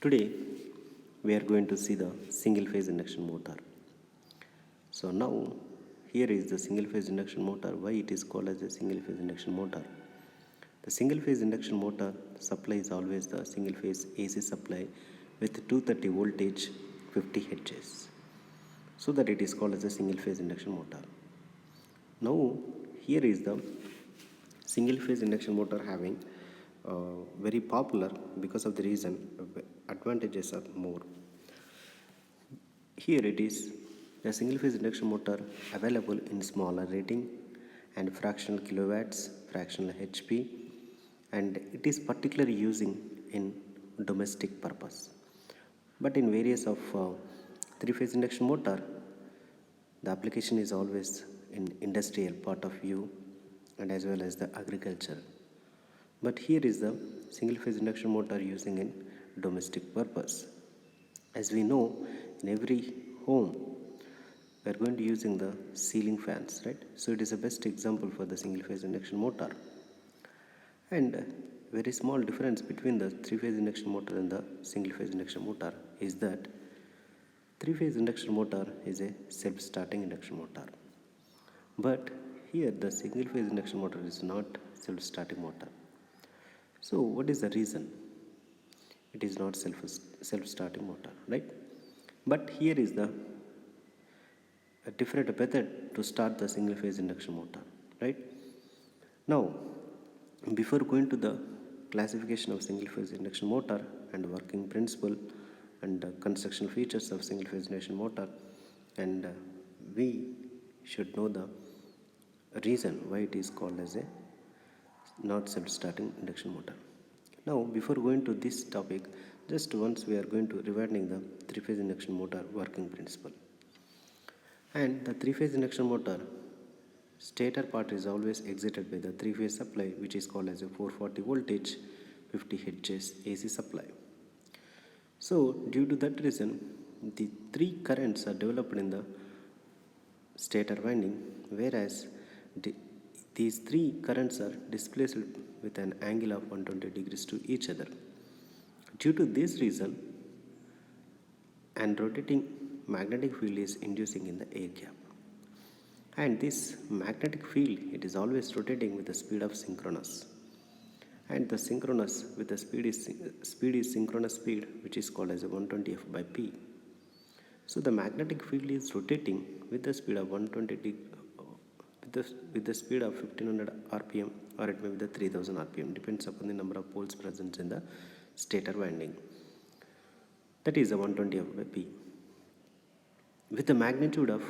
Today we are going to see the single phase induction motor. So now here is the single phase induction motor. Why it is called as a single phase induction motor? The single phase induction motor supply is always the single phase AC supply with 230 voltage 50 Hz. So that it is called as a single phase induction motor. Now here is the single phase induction motor having very popular because of the reason advantages are more. Here it is a single phase induction motor available in smaller rating and fractional kilowatts, fractional HP, and it is particularly using in domestic purpose. But in various of three phase induction motor, the application is always in industrial part of view and as well as the agriculture. But here is the single phase induction motor using in domestic purpose. As we know, in every home we are going to using the ceiling fans, right? So it is the best example for the single phase induction motor. And very small difference between the three phase induction motor and the single phase induction motor is that three phase induction motor is a self-starting induction motor, but here the single phase induction motor is not self-starting motor. So what is the reason? It is not self-starting motor, right? But here is the a different method to start the single phase induction motor, right? Now, before going to the classification of single phase induction motor and working principle and construction features of single phase induction motor, and we should know the reason why it is called as a not self-starting induction motor. Now before going to this topic, just once we are going to reviving the three-phase induction motor working principle. And the three-phase induction motor stator part is always excited by the three-phase supply, which is called as a 440 voltage 50 Hz AC supply. So due to that reason, the three currents are developed in the stator winding, whereas these three currents are displaced with an angle of 120 degrees to each other. Due to this reason, an rotating magnetic field is inducing in the air gap. And this magnetic field, it is always rotating with the speed of synchronous. And the synchronous with the speed is synchronous speed, which is called as a 120 F by P. So the magnetic field is rotating with the speed of 120 with the speed of 1500 rpm, or it may be the 3000 rpm, depends upon the number of poles present in the stator winding. That is a 120 F by P with the magnitude of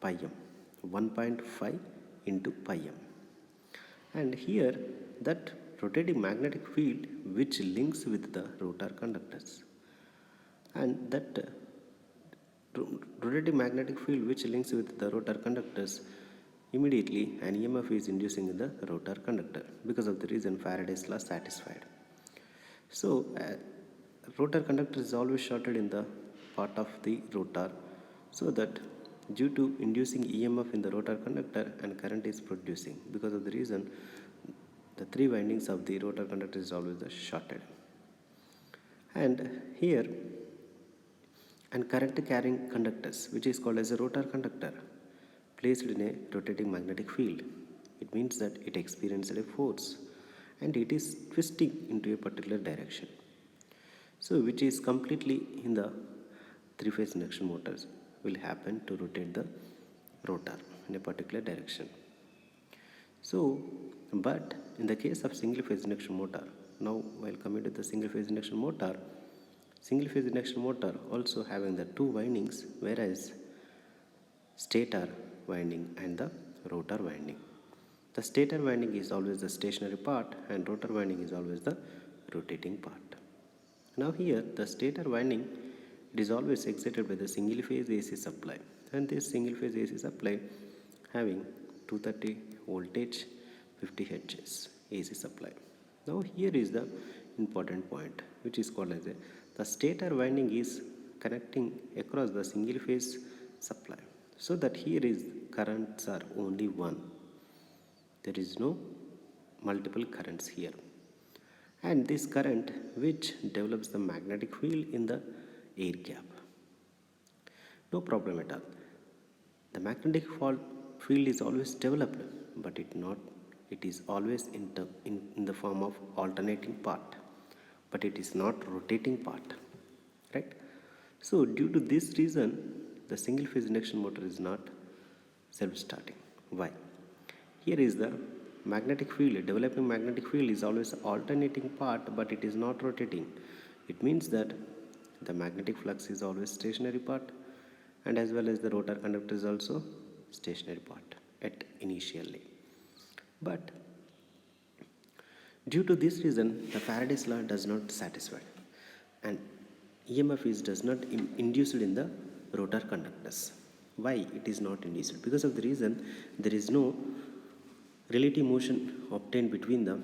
pi m, 1.5 into pi m. And here that rotating magnetic field which links with the rotor conductors, and that rotating magnetic field which links with the rotor conductors, immediately an EMF is inducing in the rotor conductor. Because of the reason Faraday's law satisfied. So rotor conductor is always shorted in the part of the rotor, so that due to inducing EMF in the rotor conductor and current is producing. Because of the reason the three windings of the rotor conductor is always shorted. And here and current carrying conductors, which is called as a rotor conductor, placed in a rotating magnetic field. It means that it experiences a force and it is twisting into a particular direction. So which is completely in the three-phase induction motors will happen to rotate the rotor in a particular direction. So, but in the case of single-phase induction motor, now while coming to the single-phase induction motor also having the two windings, whereas stator winding and the rotor winding. The stator winding is always the stationary part and rotor winding is always the rotating part. Now here the stator winding, it is always excited by the single phase AC supply, and this single phase AC supply having 230 voltage 50 Hz AC supply. Now here is the important point, which is called as the stator winding is connecting across the single phase supply, so that here is currents are only one. There is no multiple currents here. and this current which develops the magnetic field in the air gap. No problem at all. The magnetic field is always developed, but it is always in the form of alternating part, but it is not rotating part, right? So due to this reason, the single phase induction motor is not self-starting. Why? Here is the magnetic field. Developing magnetic field is always alternating part, but it is not rotating. It means that the magnetic flux is always stationary part, and as well as the rotor conductor is also stationary part at initially. But due to this reason, the Faraday's law does not satisfy, and EMF is does not induced in the rotor conductors. Why it is not induced? Because of the reason there is no relative motion obtained between the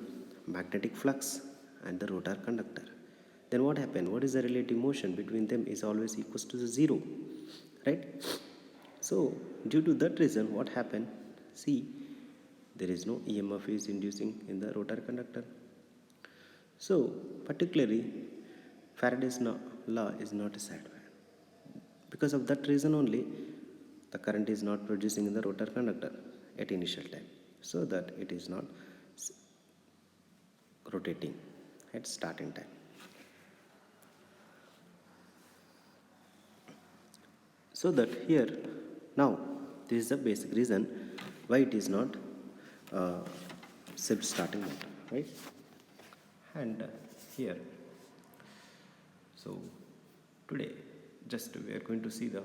magnetic flux and the rotor conductor. Then what happened? What is the relative motion between them is always equals to the zero, right? So due to that reason, what happened? See, there is no EMF is inducing in the rotor conductor. So particularly Faraday's law is not satisfied. Because of that reason only, the current is not producing in the rotor conductor at initial time, so that it is not rotating at starting time. So that here, now this is the basic reason why it is not self-starting motor, right? And here, so today just we are going to see the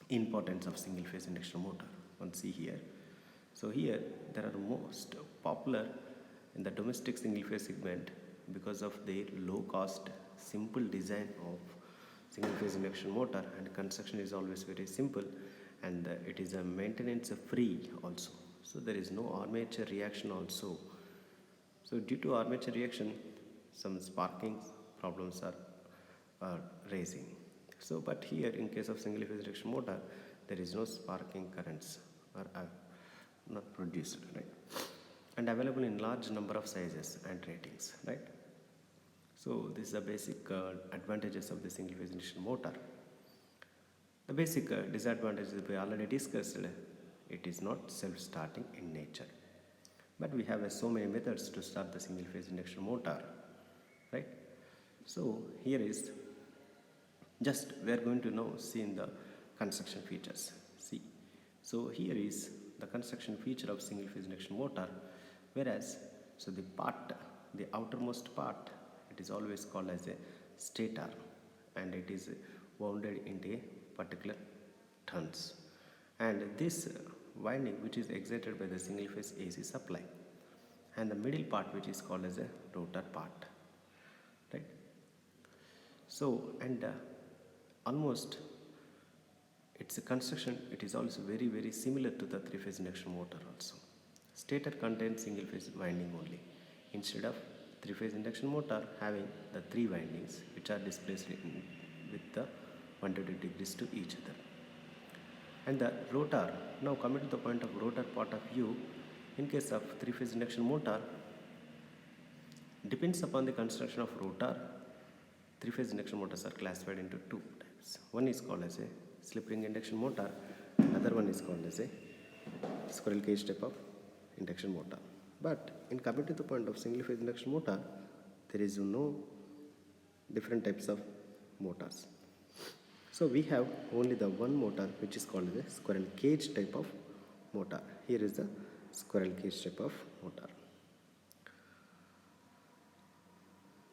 importance of single phase induction motor. See here. So here there are most popular in the domestic single phase segment because of their low cost, simple design of single phase induction motor, and construction is always very simple, and it is a maintenance free also. So there is no armature reaction also. So due to armature reaction, some sparking problems are raising. So but here in case of single phase induction motor, there is no sparking currents are not produced, right? And available in large number of sizes and ratings, right? So this is the basic advantages of the single phase induction motor. The basic disadvantages we already discussed. It is not self-starting in nature, but we have so many methods to start the single phase induction motor, right? So here is just we are going to now see in the construction features. See, so here is the construction feature of single phase induction motor, whereas so the outermost part, it is always called as a stator, and it is wounded into a particular turns, and this winding which is excited by the single phase AC supply, and the middle part which is called as a rotor part, right? So and almost its construction, it is also very similar to the three phase induction motor also. Stator contains single phase winding only, instead of three phase induction motor having the three windings which are displaced with the 120 degrees to each other. And the rotor, now coming to the point of rotor part of view, in case of three phase induction motor, depends upon the construction of rotor. Three phase induction motors are classified into two types. One is called as a slip ring induction motor, another one is called as a squirrel cage type of induction motor. But in coming to the point of single phase induction motor, there is no different types of motors. So we have only the one motor which is called the squirrel cage type of motor. Here is the squirrel cage type of motor.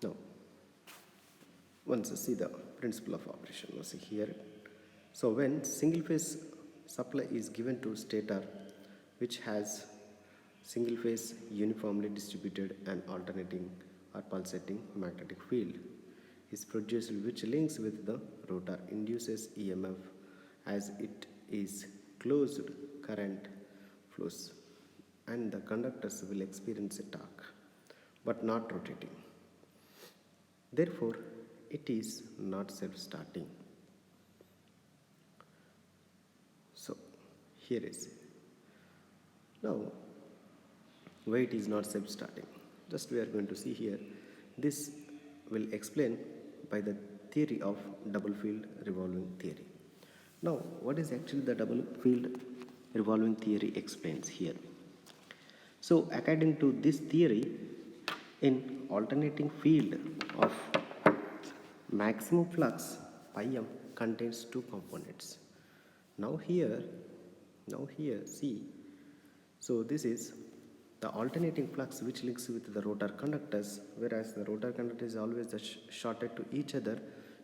Now, once see the principle of operation. Now see here. So when single phase supply is given to stator, which has single phase uniformly distributed and alternating or pulsating magnetic field is produced, which links with the rotor, induces EMF as it is closed current flows, and the conductors will experience a torque but not rotating. Therefore, it is not self-starting. So here is now why it is not self-starting. Just we are going to see here. This will explain by the theory of double field revolving theory. Now, what is actually the double field revolving theory explains here. So, according to this theory, in alternating field of maximum flux pi m contains two components. Now here see, so this is the alternating flux which links with the rotor conductors, whereas the rotor conductor is always shorted to each other.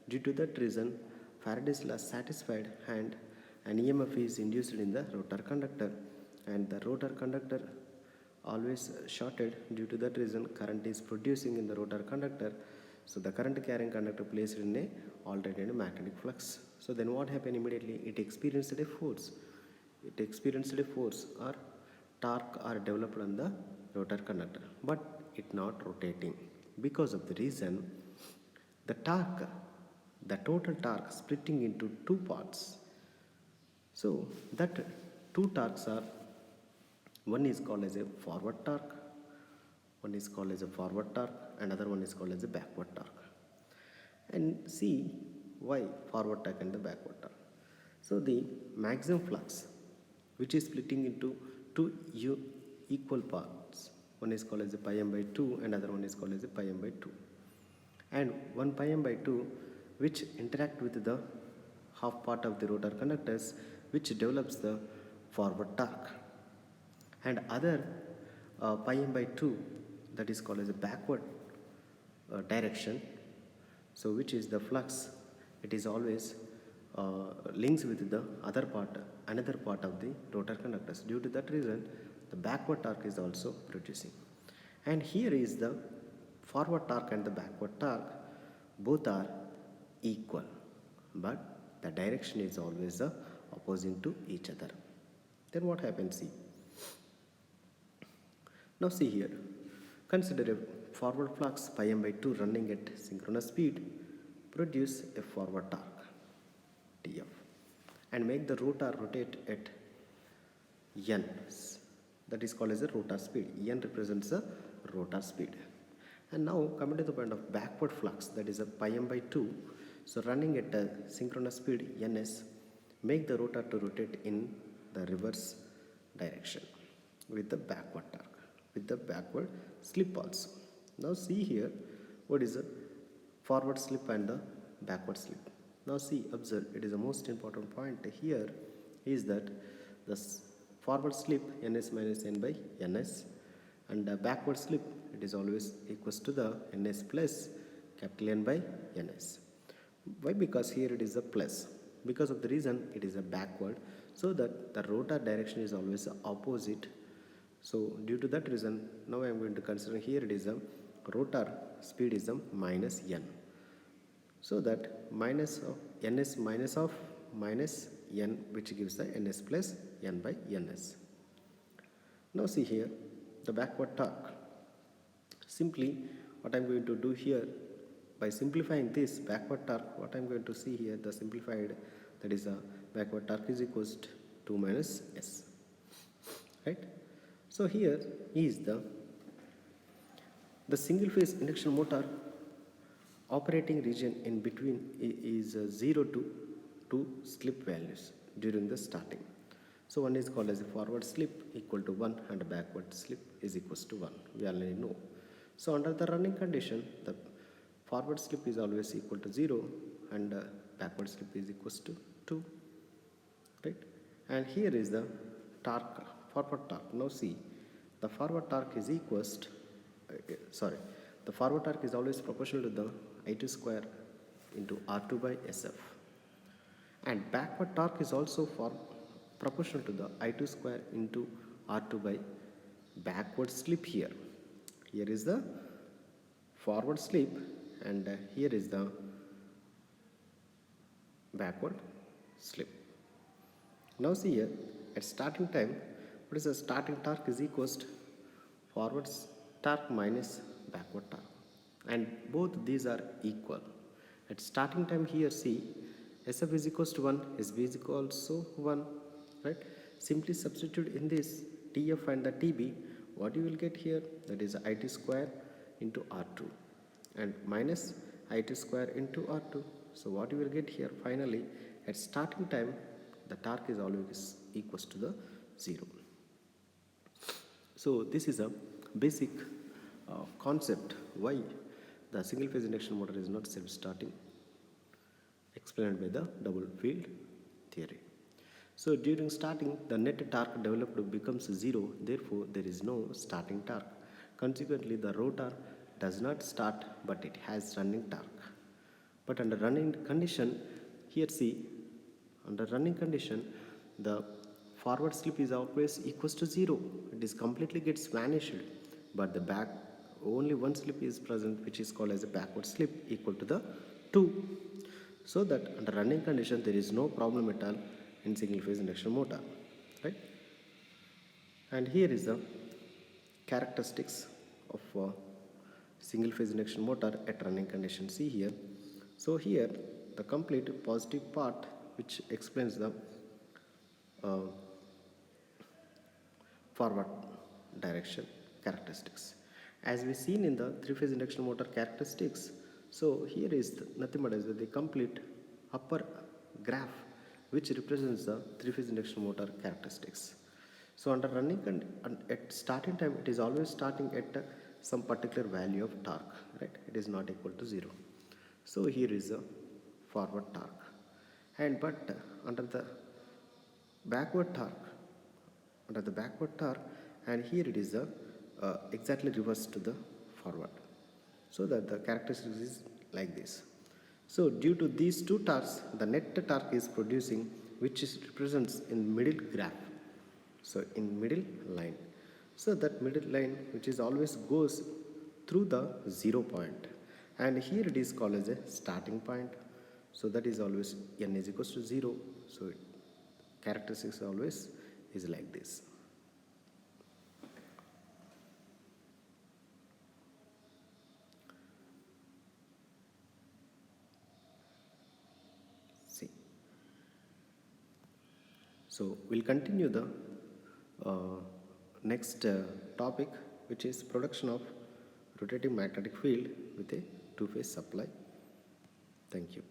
Due to that reason, Faraday's law is satisfied and an EMF is induced in the rotor conductor, and the rotor conductor always shorted. Due to that reason, current is producing in the rotor conductor. So the current carrying conductor placed in a alternating magnetic flux. So then what happened immediately? It experienced a force. It experienced a force or torque are developed on the rotor conductor, but it not rotating. Because of the reason, the torque, the total torque splitting into two parts. So that two torques are, one is called as a forward torque, one is called as a forward torque, another one is called as a backward torque. And see why forward torque and the backward torque. So the maximum flux which is splitting into two equal parts, one is called as a pi m by 2 and other one is called as a pi m by 2, and one pi m by 2 which interact with the half part of the rotor conductors, which develops the forward torque, and other pi m by 2 that is called as a backward direction, so which is the flux. It is always links with the another part of the rotor conductors. Due to that reason, the backward torque is also producing. And here is the forward torque and the backward torque, both are equal, but the direction is always opposing to each other. Then what happens? See, now see here, consider a forward flux pi m by 2 running at synchronous speed produce a forward torque Tf and make the rotor rotate at n, that is called as a rotor speed. N represents the rotor speed. And now coming to the point of backward flux, that is a pi m by 2, so running at a synchronous speed ns, make the rotor to rotate in the reverse direction with the backward torque, with the backward slip also. Now see here, what is the forward slip and the backward slip. Now see, observe, it is the most important point here is that the forward slip ns minus n by ns, and the backward slip, it is always equals to the ns plus capital N by ns. Why? Because here it is a plus. Because of the reason it is a backward, so that the rotor direction is always opposite. So due to that reason, now I am going to consider here it is a rotor speed is a minus n. So that minus of ns minus of minus n, which gives the ns plus n by ns. Now see here the backward torque. Simply what I am going to do here, by simplifying this backward torque, what I am going to see here, the simplified, that is a backward torque is equals to 2 minus s, right? So here is the single phase induction motor operating region in between is 0 to 2 slip values during the starting. So one is called as a forward slip equal to 1 and backward slip is equals to 1. We already know. So under the running condition, the forward slip is always equal to 0 and backward slip is equals to 2, right? And here is the torque, forward torque. Now see, the forward torque is equals to, the forward torque is always proportional to the I2 square into R2 by SF, and backward torque is also proportional to the I2 square into R2 by backward slip. Here is the forward slip and here is the backward slip. Now see here, at starting time, what is the starting torque is equals to forward torque minus backward torque, and both these are equal. At starting time here, see, SF is equals to 1, SB is equals to 1, right? Simply substitute in this TF and the TB. what you will get here, that is it square into r2 and minus it square into r2. So what you will get here finally, at starting time the torque is always equals to the 0. So this is a basic concept why the single phase induction motor is not self-starting, explained by the double field theory. So during starting, the net torque developed becomes 0, therefore there is no starting torque. Consequently, the rotor does not start, but it has running torque. But under running condition, here see, under running condition, the forward slip is always equals to 0. It is completely gets vanished, but the back only one slip is present, which is called as a backward slip equal to the 2. So that under running condition there is no problem at all in single phase induction motor, right? And here is the characteristics of single phase induction motor at running condition. See here. So here the complete positive part which explains the uh, forward direction characteristics. As we seen in the three-phase induction motor characteristics, so here is nothing but as the complete upper graph which represents the three-phase induction motor characteristics. So under running at starting time, it is always starting at some particular value of torque, right? It is not equal to 0. So here is a forward torque, and but under the backward torque, and here it is the exactly reverse to the forward, so that the characteristics is like this. So due to these two torques, the net torque is producing, which is represents in middle graph, so in middle line. So that middle line which is always goes through the 0 point, and here it is called as a starting point. So that is always n is equals to 0. So characteristics always is like this. See. So we'll continue the next topic, which is production of rotating magnetic field with a two-phase supply. Thank you.